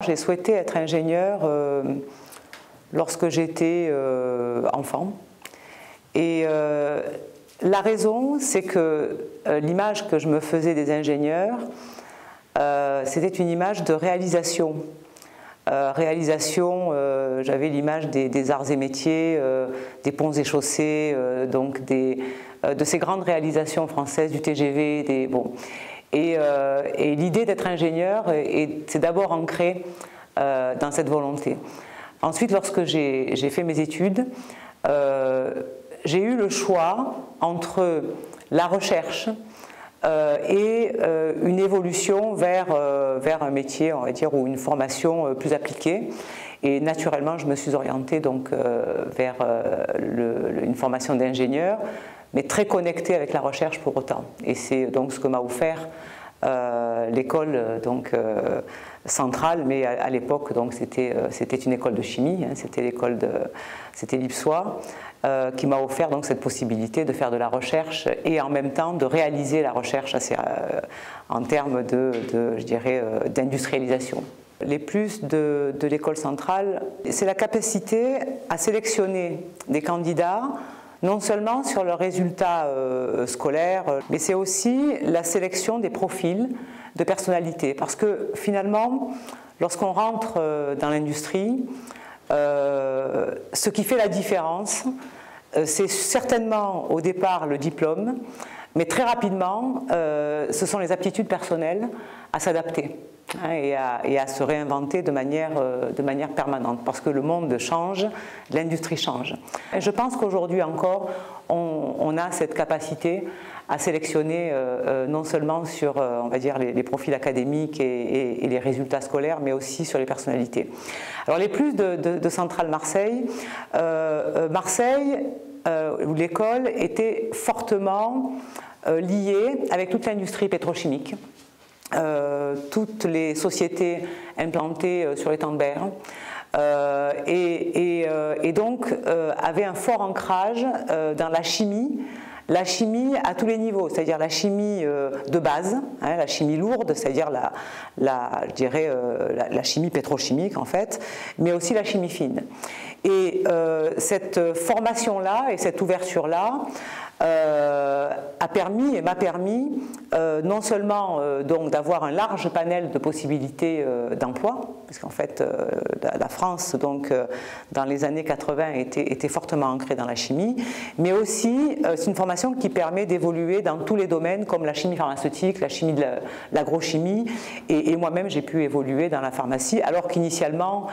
J'ai souhaité être ingénieur lorsque j'étais enfant. Et la raison, c'est que l'image que je me faisais des ingénieurs, c'était une image de réalisation. J'avais l'image des arts et métiers, des ponts et chaussées, donc de ces grandes réalisations françaises, du TGV. Et l'idée d'être ingénieur, c'est d'abord ancré dans cette volonté. Ensuite, lorsque j'ai fait mes études, j'ai eu le choix entre la recherche et une évolution vers un métier, on va dire, ou une formation plus appliquée. Et naturellement, je me suis orientée donc, vers une formation d'ingénieur, mais très connectée avec la recherche pour autant. Et c'est donc ce que m'a offert l'école centrale, mais à l'époque c'était une école de chimie, hein, c'était l'IPSOA, qui m'a offert donc cette possibilité de faire de la recherche et en même temps de réaliser la recherche en termes je dirais, d'industrialisation. Les plus de l'école centrale, c'est la capacité à sélectionner des candidats non seulement sur leurs résultats scolaires, mais c'est aussi la sélection des profils de personnalité. Parce que finalement, lorsqu'on rentre dans l'industrie, ce qui fait la différence, c'est certainement au départ le diplôme, mais très rapidement, ce sont les aptitudes personnelles à s'adapter. Et à se réinventer de manière permanente, parce que le monde change, l'industrie change. Et je pense qu'aujourd'hui encore, on a cette capacité à sélectionner non seulement sur, on va dire, les profils académiques et les résultats scolaires, mais aussi sur les personnalités. Alors les plus de Centrale Marseille, où l'école était fortement liée avec toute l'industrie pétrochimique. Toutes les sociétés implantées sur l'étang de Berre et donc avait un fort ancrage dans la chimie à tous les niveaux, c'est-à-dire la chimie de base, hein, la chimie lourde, c'est-à-dire je dirais la chimie pétrochimique en fait, mais aussi la chimie fine. Et cette formation-là et cette ouverture-là a permis et m'a permis non seulement donc d'avoir un large panel de possibilités d'emploi, puisqu'en fait la France donc dans les années 80 était fortement ancrée dans la chimie, mais aussi c'est une formation qui permet d'évoluer dans tous les domaines comme la chimie pharmaceutique, la chimie de l'agrochimie, et moi-même j'ai pu évoluer dans la pharmacie, alors qu'initialement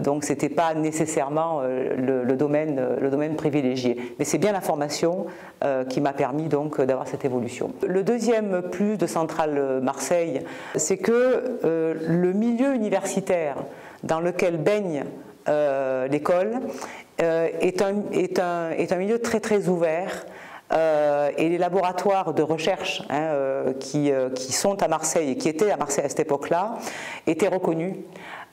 donc c'était pas nécessairement le domaine privilégié, mais c'est bien la formation qui m'a permis donc d'avoir cette évolution. Le deuxième plus de Centrale Marseille, c'est que le milieu universitaire dans lequel baigne l'école est un milieu très très ouvert. Et les laboratoires de recherche qui sont à Marseille et qui étaient à Marseille à cette époque-là étaient reconnus.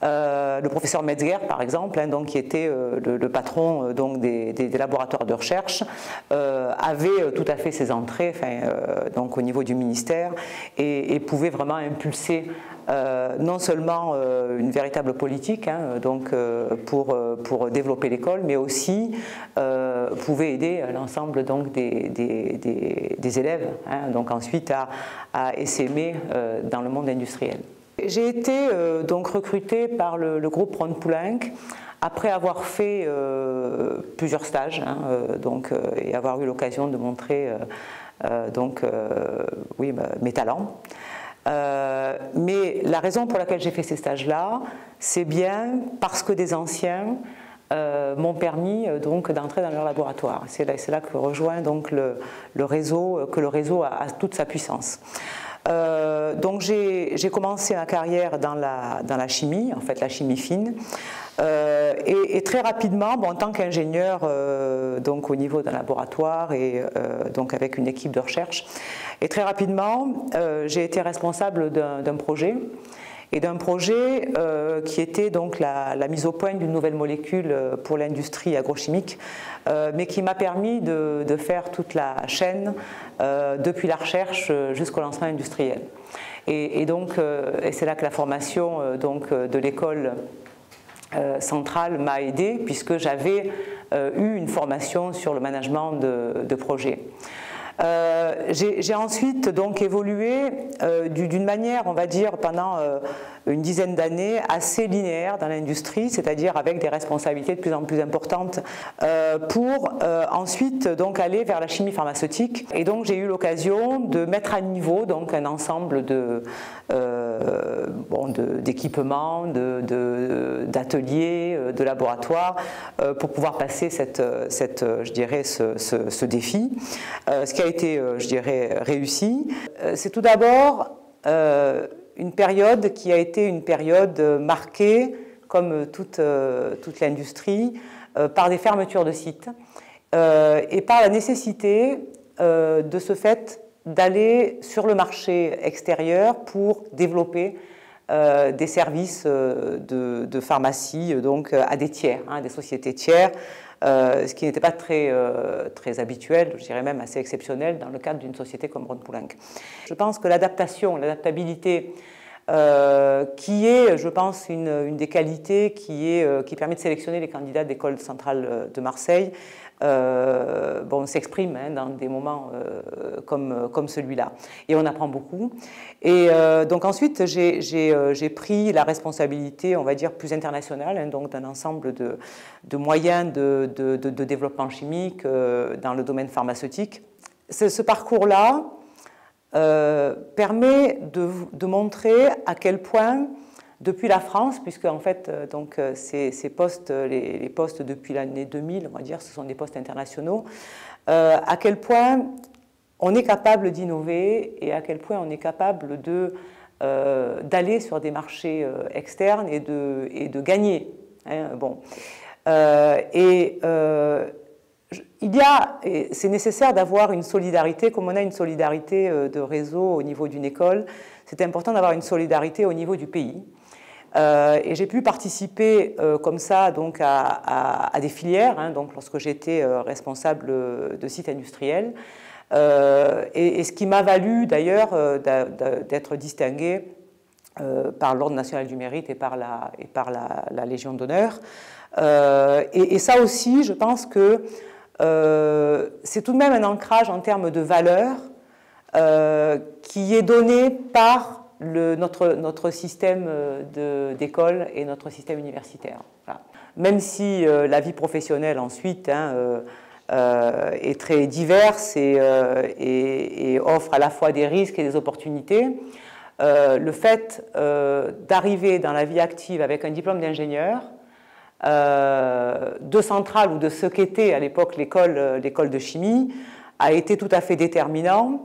Le professeur Metzger, par exemple, donc, qui était le patron donc, des laboratoires de recherche, avait tout à fait ses entrées donc, au niveau du ministère et pouvait vraiment impulser non seulement une véritable politique donc, pour développer l'école, mais aussi pouvait aider l'ensemble donc, des élèves donc ensuite à essaimer dans le monde industriel. J'ai été donc recrutée par le groupe Rhône-Poulenc après avoir fait plusieurs stages et avoir eu l'occasion de montrer mes talents. Mais la raison pour laquelle j'ai fait ces stages-là, c'est bien parce que des anciens m'ont permis donc d'entrer dans leur laboratoire. C'est là que rejoint donc le réseau, que le réseau a toute sa puissance. Donc j'ai commencé ma carrière dans la chimie, en fait la chimie fine, et très rapidement, en tant qu'ingénieur donc au niveau d'un laboratoire et donc avec une équipe de recherche, et très rapidement j'ai été responsable d'un projet. et d'un projet qui était donc la mise au point d'une nouvelle molécule pour l'industrie agrochimique, mais qui m'a permis de faire toute la chaîne depuis la recherche jusqu'au lancement industriel. Et c'est là que la formation de l'école centrale m'a aidé, puisque j'avais eu une formation sur le management de projet. J'ai ensuite donc évolué d'une manière, on va dire, pendant une dizaine d'années assez linéaire dans l'industrie, c'est-à-dire avec des responsabilités de plus en plus importantes pour ensuite donc aller vers la chimie pharmaceutique. Et donc j'ai eu l'occasion de mettre à niveau donc un ensemble d'équipements, d'ateliers, de laboratoires pour pouvoir passer je dirais, ce défi. Ce qui a été, je dirais, réussi. C'est tout d'abord une période qui a été une période marquée, comme toute l'industrie, par des fermetures de sites et par la nécessité de ce fait d'aller sur le marché extérieur pour développer des services de pharmacie donc, à des tiers, des sociétés tiers, ce qui n'était pas très habituel, je dirais même assez exceptionnel dans le cadre d'une société comme Rhône-Poulenc. Je pense que l'adaptabilité, qui est, je pense, une des qualités qui permet de sélectionner les candidats de l'École centrale de Marseille, s'exprime dans des moments comme celui-là. Et on apprend beaucoup. Et donc ensuite, j'ai pris la responsabilité, on va dire, plus internationale, donc d'un ensemble de moyens de développement chimique dans le domaine pharmaceutique. Ce parcours-là permet de montrer à quel point, depuis la France, puisque en fait donc, ces postes, les postes depuis l'année 2000, on va dire, ce sont des postes internationaux, à quel point on est capable d'innover et à quel point on est capable d'aller sur des marchés externes et de gagner. C'est nécessaire d'avoir une solidarité, comme on a une solidarité de réseau au niveau d'une école, c'est important d'avoir une solidarité au niveau du pays. Et j'ai pu participer comme ça donc à des filières, donc lorsque j'étais responsable de site industriel, et ce qui m'a valu d'ailleurs d'être distingué par l'Ordre national du mérite et par la Légion d'honneur. Et ça aussi, je pense que c'est tout de même un ancrage en termes de valeurs qui est donné par notre système d'école et notre système universitaire. Voilà. Même si la vie professionnelle ensuite est très diverse et offre à la fois des risques et des opportunités, le fait d'arriver dans la vie active avec un diplôme d'ingénieur, de centrale ou de ce qu'était à l'époque l'école de chimie, a été tout à fait déterminant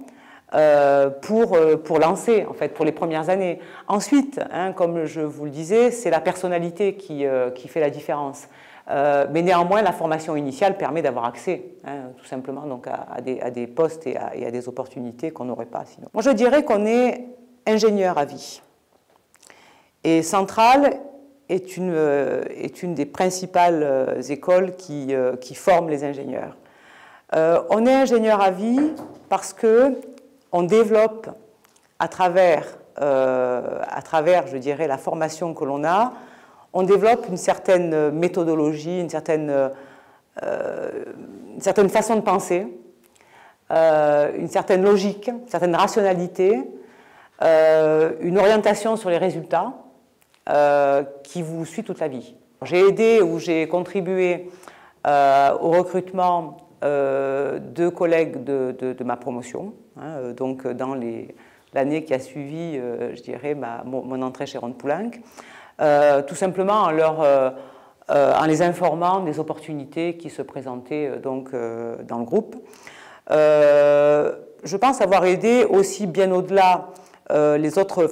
pour lancer, en fait, pour les premières années. Ensuite, comme je vous le disais, c'est la personnalité qui fait la différence. Mais néanmoins, la formation initiale permet d'avoir accès, tout simplement, donc à des postes et à des opportunités qu'on n'aurait pas sinon. Moi, je dirais qu'on est ingénieur à vie. Et Centrale est une des principales écoles qui forment les ingénieurs. On est ingénieur à vie parce que on développe à travers, je dirais, la formation que l'on a, on développe une certaine méthodologie, une certaine façon de penser, une certaine logique, une certaine rationalité, une orientation sur les résultats qui vous suit toute la vie. J'ai aidé ou j'ai contribué au recrutement de collègues de ma promotion, donc dans l'année qui a suivi, je dirais, mon entrée chez Rhône-Poulenc, tout simplement en les informant des opportunités qui se présentaient donc, dans le groupe. Je pense avoir aidé aussi bien au-delà d'autres,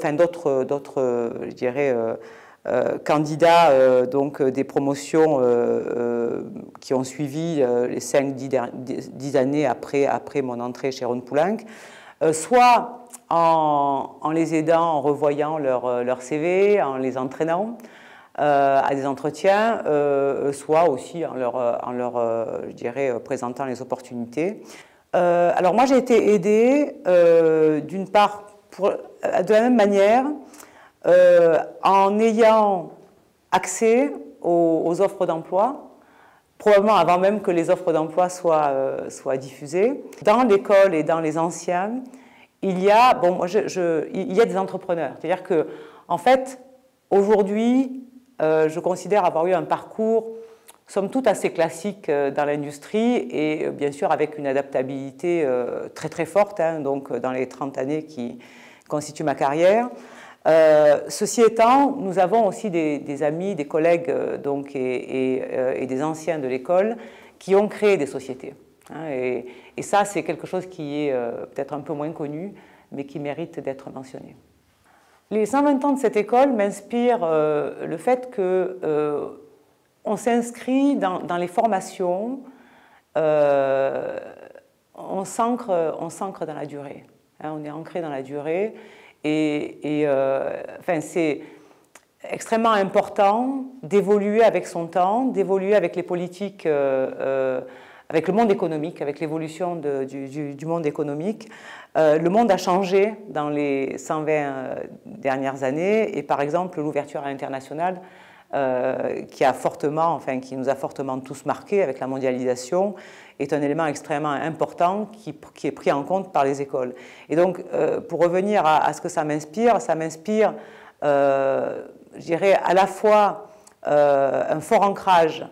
je dirais, candidats donc, des promotions qui ont suivi les 5-10 années après mon entrée chez Rhône-Poulenc, soit en les aidant, en revoyant leur CV, en les entraînant à des entretiens, soit aussi en leur je dirais, présentant les opportunités. Alors moi j'ai été aidée d'une part de la même manière en ayant accès aux offres d'emploi, probablement avant même que les offres d'emploi soient diffusées. Dans l'école et dans les anciens, il y a des entrepreneurs. C'est-à-dire que, en fait, aujourd'hui, je considère avoir eu un parcours, somme toute, assez classique dans l'industrie et bien sûr avec une adaptabilité très très forte, hein, donc dans les 30 années qui constituent ma carrière. Ceci étant, nous avons aussi des amis, des collègues et des anciens de l'école qui ont créé des sociétés. Hein, et ça, c'est quelque chose qui est peut-être un peu moins connu, mais qui mérite d'être mentionné. Les 120 ans de cette école m'inspirent le fait qu'on s'inscrit dans les formations, on s'ancre dans la durée. Hein, on est ancré dans la durée. Enfin, c'est extrêmement important d'évoluer avec son temps, d'évoluer avec les politiques, avec le monde économique, avec l'évolution du monde économique. Le monde a changé dans les 120 dernières années et par exemple l'ouverture à l'international qui nous a fortement tous marqués avec la mondialisation est un élément extrêmement important qui est pris en compte par les écoles. Et donc, pour revenir à ce que ça m'inspire, je dirais, à la fois un fort ancrage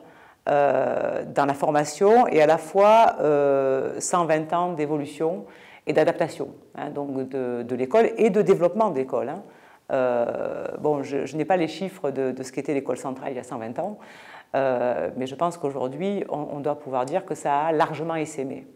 dans la formation et à la fois 120 ans d'évolution et d'adaptation, hein, donc de l'école et de développement de l'école. Hein. Bon, je n'ai pas les chiffres de ce qu'était l'école centrale il y a 120 ans, mais je pense qu'aujourd'hui, on doit pouvoir dire que ça a largement essaimé.